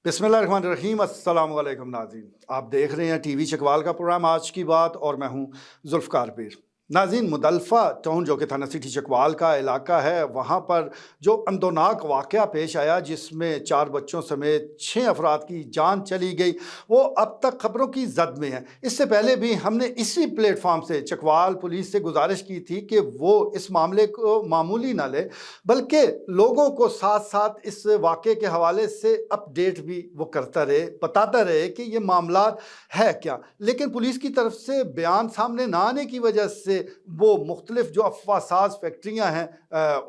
बिस्मिल्लाहिर्रहमानिर्रहीम। अस्सलाम वालेकुम नाज़रीन, आप देख रहे हैं टीवी चकवाल का प्रोग्राम आज की बात और मैं हूं जुल्फ़कार पीर। नाज़रीन, मुदल्फ़ा टाउन जो कि थाना सिटी चकवाल का इलाका है, वहाँ पर जो अंदोनाक वाक़या पेश आया जिसमें 4 बच्चों समेत 6 अफराद की जान चली गई, वो अब तक खबरों की जद में है। इससे पहले भी हमने इसी प्लेटफॉर्म से चकवाल पुलिस से गुजारिश की थी कि वो इस मामले को मामूली ना ले, बल्कि लोगों को साथ साथ इस वाक़े के हवाले से अपडेट भी वो करता रहे, बताता रहे कि ये मामला है क्या। लेकिन पुलिस की तरफ से बयान सामने ना आने की वजह से वो मुख्तलिफ जो अफवाहसाज फैक्ट्रियाँ हैं,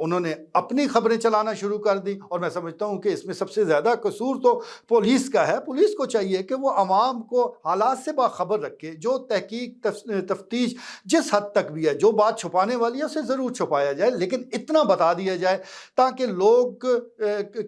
उन्होंने अपनी खबरें चलाना शुरू कर दी। और मैं समझता हूँ कि इसमें सबसे ज़्यादा कसूर तो पुलिस का है। पुलिस को चाहिए कि वो आवाम को हालात से बाखबर रखे। जो तहकीक तफ्तीश जिस हद तक भी है, जो बात छुपाने वाली है उसे ज़रूर छुपाया जाए, लेकिन इतना बता दिया जाए ताकि लोग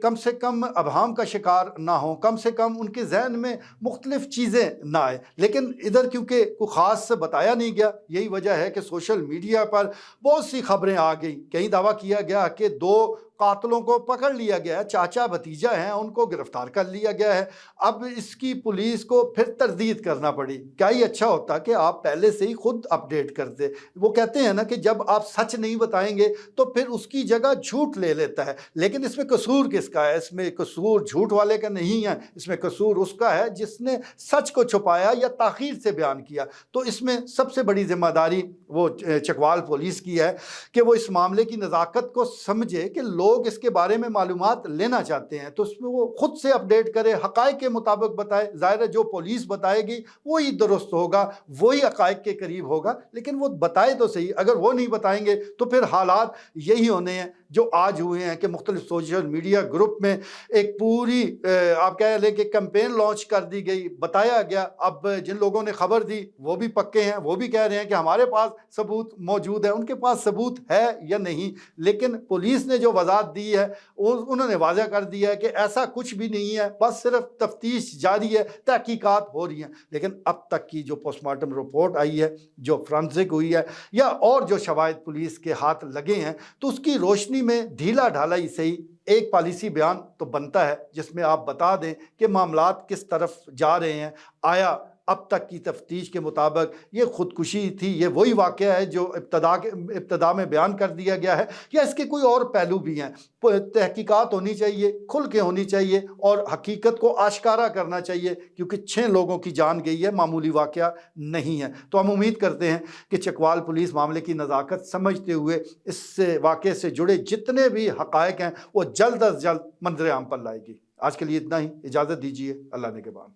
कम से कम अभाम का शिकार ना हों, कम से कम उनके जहन में मुख्तलिफ चीज़ें ना आए। लेकिन इधर क्योंकि कोई ख़ास बताया नहीं गया, यही वजह है कि सोशल मीडिया पर बहुत सी खबरें आ गई। कहीं दावा किया गया कि 2 कातलों को पकड़ लिया गया है, चाचा भतीजा हैं, उनको गिरफ्तार कर लिया गया है। अब इसकी पुलिस को फिर तरदीद करना पड़ी। क्या ही अच्छा होता कि आप पहले से ही खुद अपडेट करते। वो कहते हैं ना कि जब आप सच नहीं बताएंगे तो फिर उसकी जगह झूठ ले लेता है। लेकिन इसमें कसूर किसका है? इसमें कसूर झूठ वाले का नहीं है, इसमें कसूर उसका है जिसने सच को छुपाया या ताख़ीर से बयान किया। तो इसमें सबसे बड़ी जिम्मेदारी वो चकवाल पुलिस की है कि वो इस मामले की नज़ाकत को समझे कि लोग इसके बारे में मालूमात लेना चाहते हैं, तो उसमें वो खुद से अपडेट करे, हक़ाइक़ के मुताबिक बताए। ज़ाहिर है जो पुलिस बताएगी वही दुरुस्त होगा, वही हक़ाइक़ के करीब होगा, लेकिन वो बताए तो सही। अगर वो नहीं बताएंगे तो फिर हालात यही होने हैं जो आज हुए हैं कि मुख्तलिफ सोशल मीडिया ग्रुप में एक पूरी आप कह लें कि कैंपेन लॉन्च कर दी गई, बताया गया। अब जिन लोगों ने खबर दी वो भी पक्के हैं, वो भी कह रहे हैं कि हमारे पास सबूत मौजूद है। उनके पास सबूत है या नहीं, लेकिन पुलिस ने जो वजाहत दी है उन्होंने वाज़ह कर दिया है कि ऐसा कुछ भी नहीं है, बस सिर्फ तफ्तीश जारी है, तहकीकात हो रही हैं। लेकिन अब तक की जो पोस्टमार्टम रिपोर्ट आई है, जो फ्रांसिक हुई है, या और जो शवाहिद पुलिस के हाथ लगे हैं, तो उसकी रोशनी में ढीला ढाला ही सही एक पॉलिसी बयान तो बनता है जिसमें आप बता दें कि मामलात किस तरफ जा रहे हैं। आया अब तक की तफ्तीश के मुताबिक ये खुदकुशी थी, ये वही वाक़या है जो इब्तदा में बयान कर दिया गया है, या इसके कोई और पहलू भी हैं? तहकीकात होनी चाहिए, खुल के होनी चाहिए और हकीकत को आश्कारा करना चाहिए, क्योंकि 6 लोगों की जान गई है, मामूली वाक़या नहीं है। तो हम उम्मीद करते हैं कि चकवाल पुलिस मामले की नज़ाकत समझते हुए इस वाक़े से जुड़े जितने भी हक़ाइक़ हैं वो जल्द अज़ जल्द मंज़र आम पर लाएगी। आज के लिए इतना ही, इजाज़त दीजिए। अल्लाह ने के बाद।